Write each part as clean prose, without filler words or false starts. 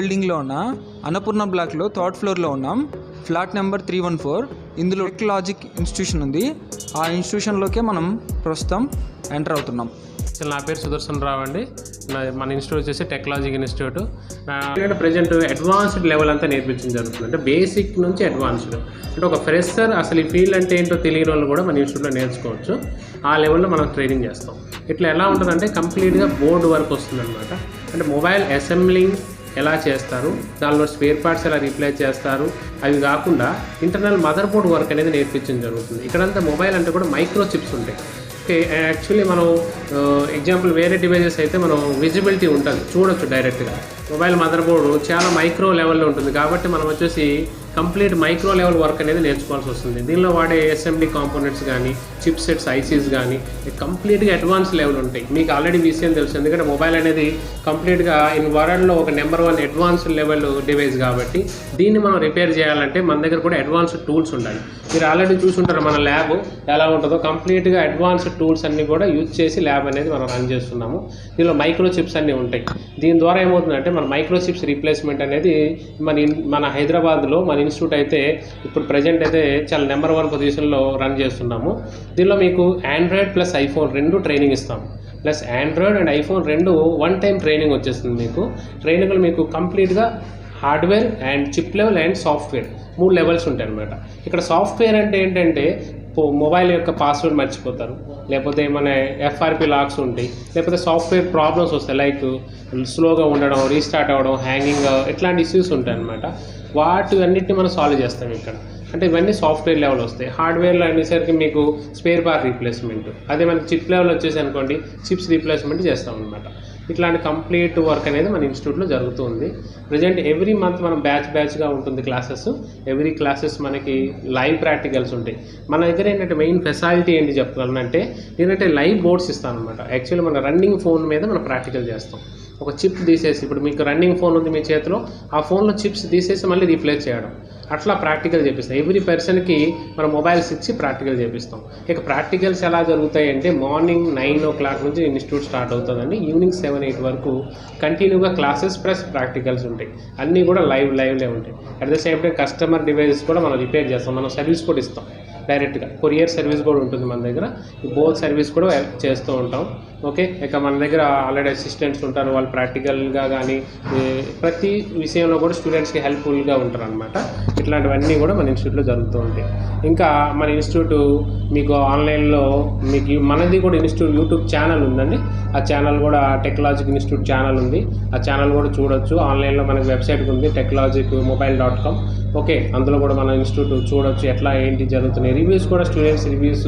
బిల్డింగ్లో ఉన్న అన్నపూర్ణ బ్లాక్లో 3rd ఫ్లోర్లో ఉన్నాం. Flat number 314. ఇందులో టెక్లాజిక్ ఇన్స్టిట్యూషన్ ఉంది. ఆ ఇన్స్టిట్యూషన్లోకే మనం ప్రస్తుతం ఎంటర్ అవుతున్నాం. నా పేరు సుదర్శన్ రావు అండి. మన ఇన్స్టిట్యూట్ వచ్చేసి TechLogic institute. Present advanced level అంతా నేర్పించడం జరుగుతుంది. అంటే బేసిక్ నుంచి అడ్వాన్స్డ్, అంటే ఒక ఫ్రెషర్ అసలు ఈ ఫీల్డ్ అంటే ఏంటో తెలియని వాళ్ళు కూడా మన ఇన్స్టిట్యూట్లో నేర్చుకోవచ్చు. ఆ లెవెల్లో మనం ట్రైనింగ్ చేస్తాం. ఇట్లా ఎలా ఉంటుందంటే కంప్లీట్గా బోర్డు వర్క్ వస్తుందన్నమాట. అంటే మొబైల్ అసెంబ్లింగ్ ఎలా చేస్తారు, దానిలో స్పేర్ పార్ట్స్ ఎలా రీప్లేస్ చేస్తారు, అవి కాకుండా ఇంటర్నల్ మదర్ బోర్డ్ వర్క్ అనేది నేర్పించడం జరుగుతుంది. ఇక్కడంతా మొబైల్ అంటే కూడా మైక్రో చిప్స్ ఉంటాయి. యాక్చువల్లీ మనం ఎగ్జాంపుల్ వేరే డివైజెస్ అయితే మనం విజిబిలిటీ ఉంటుంది, చూడొచ్చు డైరెక్ట్గా. మొబైల్ మదర్ బోర్డు చాలా మైక్రో లెవెల్లో ఉంటుంది కాబట్టి మనం వచ్చేసి కంప్లీట్ మైక్రో లెవెల్ వర్క్ అనేది నేర్చుకోవాల్సి వస్తుంది. దీనిలో వాడే అసెంబ్లీ కాంపోనెంట్స్ కానీ చిప్ సెట్స్ ఐసీస్ కానీ కంప్లీట్గా అడ్వాన్స్ లెవెల్ ఉంటాయి. మీకు ఆల్రెడీ విషయం తెలుసు, ఎందుకంటే మొబైల్ అనేది కంప్లీట్గా ఇన్ వరల్డ్లో ఒక నెంబర్ 1 అడ్వాన్స్ లెవెల్ డివైస్ కాబట్టి దీన్ని మనం రిపేర్ చేయాలంటే మన దగ్గర కూడా అడ్వాన్స్డ్ టూల్స్ ఉండాలి. మీరు ఆల్రెడీ చూసుంటారు మన ల్యాబ్ ఎలా ఉంటుందో. కంప్లీట్గా అడ్వాన్స్డ్ టూల్స్ అన్నీ కూడా యూజ్ చేసి ల్యాబ్ అనేది మనం రన్ చేస్తున్నాము. దీనిలో మైక్రో చిప్స్ అన్నీ ఉంటాయి. దీని ద్వారా ఏమవుతుందంటే మన మైక్రో చిప్స్ రీప్లేస్మెంట్ అనేది మన హైదరాబాద్లో మన ఇన్స్టిట్యూట్ అయితే ఇప్పుడు ప్రజెంట్ అయితే చాలా నెంబర్ 1 పొజిషన్లో రన్ చేస్తున్నాము. దీనిలో మీకు ఆండ్రాయిడ్ ప్లస్ ఐఫోన్ 2 ట్రైనింగ్ ఇస్తాము. Plus Android and iPhone 2 1 time training వచ్చేస్తుంది. మీకు ట్రైనింగ్లో మీకు కంప్లీట్గా hardware and chip level and software 3 levels ఉంటాయి అన్నమాట. ఇక్కడ సాఫ్ట్వేర్ అంటే ఏంటంటే మొబైల్ యొక్క పాస్వర్డ్ మర్చిపోతారు, లేకపోతే ఏమైనా ఎఫ్ఆర్పి లాక్స్ ఉంటాయి, లేకపోతే సాఫ్ట్వేర్ ప్రాబ్లమ్స్ వస్తాయి, లైక్ స్లోగా ఉండడం, రీస్టార్ట్ అవ్వడం, హ్యాంగింగ్, ఇట్లాంటి ఇష్యూస్ ఉంటాయి అన్నమాట. వాటి అన్నిటిని మనం సాల్వ్ చేస్తాం ఇక్కడ. అంటే ఇవన్నీ సాఫ్ట్వేర్ లెవెల్ వస్తాయి. హార్డ్వేర్లో అనేసరికి మీకు స్పేర్ పార్ట్ రీప్లేస్మెంట్, అదే మనకి చిప్ లెవెల్ వచ్చేసి అనుకోండి చిప్స్ రీప్లేస్మెంట్ చేస్తాం అనమాట. ఇట్లాంటి కంప్లీట్ వర్క్ అనేది మన ఇన్స్టిట్యూట్లో జరుగుతుంది. ప్రజెంట్ ఎవ్రీ మంత్ మనం బ్యాచ్గా ఉంటుంది క్లాసెస్. ఎవ్రీ క్లాసెస్ మనకి లైవ్ ప్రాక్టికల్స్ ఉంటాయి. మన దగ్గర ఏంటంటే మెయిన్ ఫెసిలిటీ ఏంటి చెప్పాలంటే ఏంటంటే లైవ్ బోర్డ్స్ ఇస్తాం అనమాట. యాక్చువల్లీ మన రన్నింగ్ ఫోన్ మీద మనం ప్రాక్టికల్ చేస్తాం. ఒక చిప్ తీసేసి, ఇప్పుడు మీకు రన్నింగ్ ఫోన్ ఉంది మీ చేతిలో, ఆ ఫోన్లో చిప్స్ తీసేసి మళ్ళీ రీప్లేస్ చేయడం, అట్లా ప్రాక్టికల్ చేపిస్తాం. ఎవ్రీ పర్సన్కి మన మొబైల్స్ ఇచ్చి ప్రాక్టికల్ చేపిస్తాం. ఇక ప్రాక్టికల్స్ ఎలా జరుగుతాయి అంటే మార్నింగ్ 9 o'clock నుంచి ఇన్స్టిట్యూట్ స్టార్ట్ అవుతుందండి. ఈవినింగ్ 7-8 వరకు కంటిన్యూగా క్లాసెస్ ప్లస్ ప్రాక్టికల్స్ ఉంటాయి. అన్నీ కూడా లైవ్లే ఉంటాయి. At the same time customer devices కూడా మనం రిపేర్ చేస్తాం. మనం సర్వీస్ కూడా ఇస్తాం డైరెక్ట్గా. కొరియర్ సర్వీస్ కూడా ఉంటుంది మన దగ్గర. ఈ బోత్ సర్వీస్ కూడా చేస్తూ ఉంటాం. ఓకే, ఇక మన దగ్గర ఆల్రెడీ అసిస్టెంట్స్ ఉంటారు. వాళ్ళు ప్రాక్టికల్గా కానీ ప్రతి విషయంలో కూడా స్టూడెంట్స్కి హెల్ప్ఫుల్గా ఉంటారు అనమాట. ఇట్లాంటివన్నీ కూడా మన ఇన్స్టిట్యూట్లో జరుగుతూ ఉంటాయి. ఇంకా మన ఇన్స్టిట్యూట్ మీకు ఆన్లైన్లో మీకు మనది కూడా ఇన్స్టిట్యూట్ యూట్యూబ్ ఛానల్ ఉందండి. ఆ ఛానల్ కూడా టెక్లాజిక్ ఇన్స్టిట్యూట్ ఛానల్ ఉంది. ఆ ఛానల్ కూడా చూడొచ్చు. ఆన్లైన్లో మనకి వెబ్సైట్ ఉంది techlogicmobile.com. ఓకే, అందులో కూడా మన ఇన్స్టిట్యూట్ చూడొచ్చు ఎట్లా ఏంటి జరుగుతున్నాయి. రివ్యూస్ కూడా స్టూడెంట్స్ రివ్యూస్,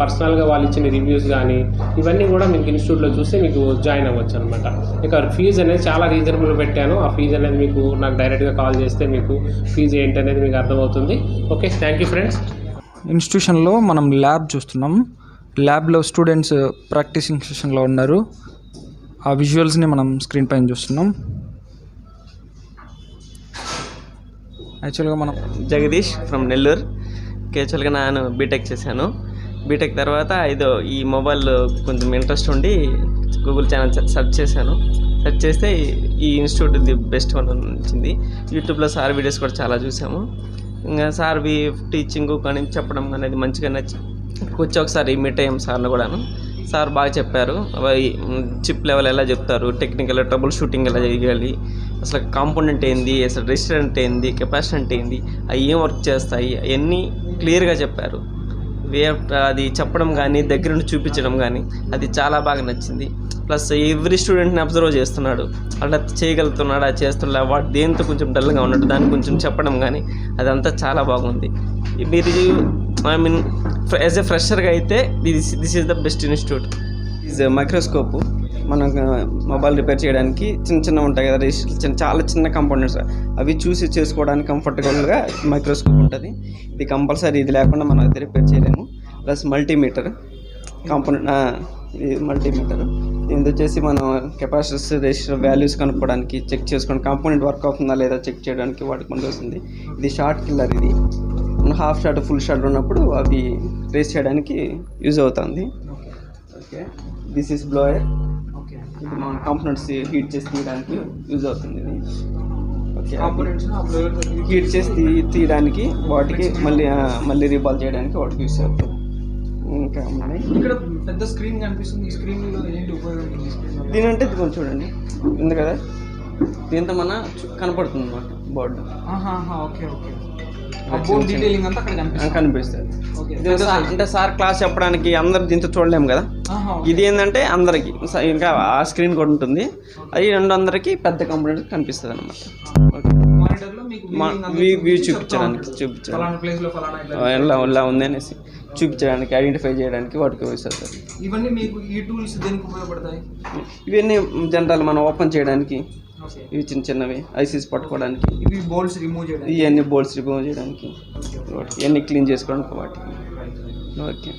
పర్సనల్గా వాళ్ళు ఇచ్చిన రివ్యూస్ కానీ ఇవన్నీ కూడా మీకు ఇన్స్టిట్యూట్లో చూస్తే మీకు జాయిన్ అవ్వచ్చు అనమాట. ఇక ఫీజు అనేది చాలా రీజనబుల్ పెట్టాను. ఆ ఫీజు అనేది మీకు నాకు డైరెక్ట్గా కాల్ చేస్తే మీకు ఫీజు ఏంటి అనేది మీకు అర్థమవుతుంది. Okay, thank you friends. ఇన్స్టిట్యూషన్లో మనం ల్యాబ్ చూస్తున్నాం. ల్యాబ్లో స్టూడెంట్స్ ప్రాక్టీసింగ్ సెషన్లో ఉన్నారు. ఆ విజువల్స్ని మనం స్క్రీన్ పైన చూస్తున్నాం. యాక్చువల్గా మనం జగదీష్ ఫ్రమ్ నెల్లూరు. యాక్చువల్గా నేను బీటెక్ చేశాను. బీటెక్ తర్వాత ఈ మొబైల్ కొంచెం ఇంట్రెస్ట్ ఉండి గూగుల్ ఛానల్ సెర్చ్ చేశాను. సెర్చ్ చేస్తే ఈ ఇన్స్టిట్యూట్ ది బెస్ట్ వన్ వచ్చింది. యూట్యూబ్లో సార్ వీడియోస్ కూడా చాలా చూసాము. ఇంకా సార్వి టీచింగ్ కానీ చెప్పడం అనేది మంచిగా నచ్చి వచ్చి ఒకసారి మీట్ అయ్యాం సార్ని కూడాను. సార్ బాగా చెప్పారు. చిప్ లెవెల్ ఎలా చెప్తారు, టెక్నికల్ ట్రబుల్ షూటింగ్ ఎలా చేయాలి, అసలు కాంపోనెంట్ ఏంది, అసలు రెసిస్టెంట్ ఏంది, కెపాసిటెంట్ ఏంది, అవి ఏం వర్క్ చేస్తాయి, అవన్నీ క్లియర్గా చెప్పారు. అది చెప్పడం కానీ దగ్గర నుండి చూపించడం కానీ అది చాలా బాగా నచ్చింది. ప్లస్ ఎవ్రీ స్టూడెంట్ని అబ్జర్వ్ చేస్తున్నాడు, అలా చేయగలుగుతున్నాడు, అది చేస్తున్నా వాడు దేంతో కొంచెం డల్గా ఉన్నట్టు దాన్ని కొంచెం చెప్పడం కానీ అదంతా చాలా బాగుంది. మీరు యాజ్ ఎ ఫ్రెషర్గా అయితే this is the best institute. Is microscope. మనం మొబైల్ రిపేర్ చేయడానికి చిన్న ఉంటాయి కదా, చాలా చిన్న కాంపోనెంట్స్, అవి చూసి చేసుకోవడానికి కంఫర్టబుల్గా మైక్రోస్కోప్ ఉంటుంది. ఇది కంపల్సరీ, ఇది లేకుండా మనం అయితే రిపేర్ చేయలేము. ప్లస్ మల్టీమీటర్ కాంపోనెంట్, ఇది మల్టీమీటర్. దీని వచ్చేసి మనం కెపాసిటర్స్ రెసిస్టర్ వాల్యూస్ కనుక్కోవడానికి, చెక్ చేసుకోవడానికి, కాంపోనెంట్ వర్క్ అవుతుందా లేదా చెక్ చేయడానికి వాటికి మనకు వస్తుంది. ఇది షార్ట్ కిల్లర్. ఇది హాఫ్ షార్ట్ ఫుల్ షార్ట్ ఉన్నప్పుడు అవి రేస్ చేయడానికి యూజ్ అవుతుంది. Okay, this is blower. ఇది మన కాంపోనెంట్స్ హీట్ చేసి తీయడానికి యూజ్ అవుతుంది ఇది. ఓకే, హీట్ చేసి తీయడానికి వాటికి మళ్ళీ రీబాల్ చేయడానికి వాటికి యూజ్ అవుతుంది. ఇంకా ఉన్నాయి ఇక్కడ పెద్ద స్క్రీన్ కనిపిస్తుంది. ఈ స్క్రీన్లో ఏంటి ఉపయోగం? దీనంటే ఇది కొంచెం చూడండి ఉంది కదా, దీంతో మన కనపడుతుంది అన్నమాట బోర్డు. ఓకే ఓకే, డీటెయిలింగ్ అంతా అక్కడ కనిపిస్తుంది. అంటే సార్ క్లాస్ చెప్పడానికి అందరు దీంతో చూడలేము కదా, ఇది ఏంటంటే అందరికి ఇంకా ఆ స్క్రీన్ కూడా ఉంటుంది, అది అందరికి పెద్ద కంప్యూటర్ కనిపిస్తుంది అనమాట. వ్యూ చూపించడానికి ఎలా ఉంది అనేసి చూపించడానికి, ఐడెంటిఫై చేయడానికి వాటికి వస్తుంది. ఇవన్నీ మీకు ఈ టూల్స్ దేనికి ఉపయోగపడతాయి? ఇవన్నీ జనరల్ మనం ఓపెన్ చేయడానికి, ఇవి చిన్నవి ఐసీస్ పట్టుకోవడానికి, ఇవి బోల్ట్స్ రిమూవ్ చేయడానికి, ఇవన్నీ బోల్ట్స్ రిమూవ్ చేయడానికి, ఇవన్నీ క్లీన్ చేసుకోవడానికి వాటికి. ఓకే,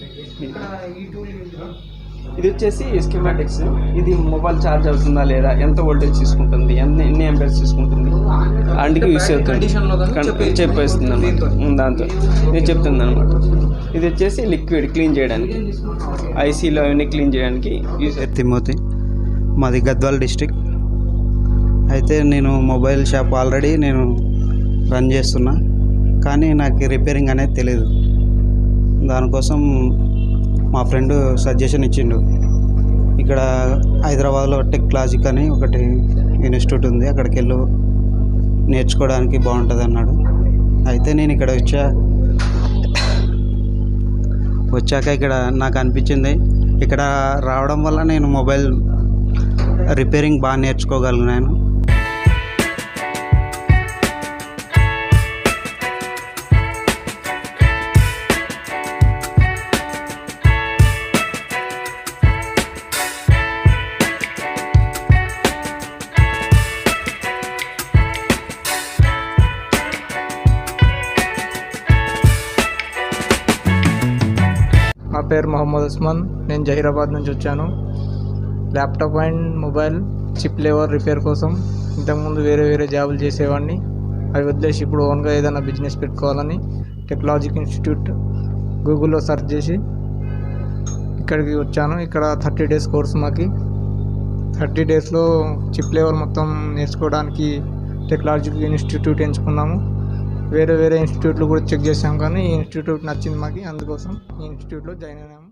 ఇది వచ్చేసి స్కీమాటిక్స్. ఇది మొబైల్ ఛార్జ్ అవుతుందా లేదా, ఎంత వోల్టేజ్ తీసుకుంటుంది, ఎన్ని ఎంపీఎస్ తీసుకుంటుంది అందుకే యూస్ అవుతుంది, చెప్పేస్తుంది అన్నమాట. దాంతో ఇది చెప్తుంది అనమాట. ఇది వచ్చేసి లిక్విడ్ క్లీన్ చేయడానికి, ఐసీలో అవన్నీ క్లీన్ చేయడానికి యూస్. తిమ్మోతి, మాది గద్వాల్ డిస్ట్రిక్ట్. అయితే నేను మొబైల్ షాప్ ఆల్రెడీ నేను రన్ చేస్తున్నా, కానీ నాకు రిపేరింగ్ అనేది తెలియదు. దానికోసం మా ఫ్రెండ్ సజెషన్ ఇచ్చిండు. ఇక్కడ హైదరాబాద్లో టెక్లాజిక్ అని ఒకటి ఇన్స్టిట్యూట్ ఉంది, అక్కడికి వెళ్ళు నేర్చుకోవడానికి బాగుంటుంది అన్నాడు. అయితే నేను ఇక్కడ వచ్చాక ఇక్కడ నాకు అనిపించింది, ఇక్కడ రావడం వల్ల నేను మొబైల్ రిపేరింగ్ బాగా నేర్చుకోగలిగినాను. నా పేరు మొహమ్మద్ ఉస్మాన్. నేను హైదరాబాద్ నుంచి వచ్చాను. Laptop and mobile chip lever repair కోసం ఇంతకుముందు వేరే జాబులు చేసేవాడిని. అవి వదిలేసి ఇప్పుడు ఓన్గా ఏదైనా బిజినెస్ పెట్టుకోవాలని టెక్లాజిక్ ఇన్స్టిట్యూట్ గూగుల్లో సెర్చ్ చేసి ఇక్కడికి వచ్చాను. ఇక్కడ 30 days కోర్స్ మాకి. 30 daysలో చిప్ లెవర్ మొత్తం నేర్చుకోవడానికి టెక్లాజిక్ ఇన్స్టిట్యూట్ ఎంచుకున్నాము. వేరే ఇన్స్టిట్యూట్లు కూడా చెక్ చేసాం, కానీ ఈ ఇన్స్టిట్యూట్ నచ్చింది మాకు, అందుకోసం ఈ ఇన్స్టిట్యూట్లో జాయిన్ అయినాము.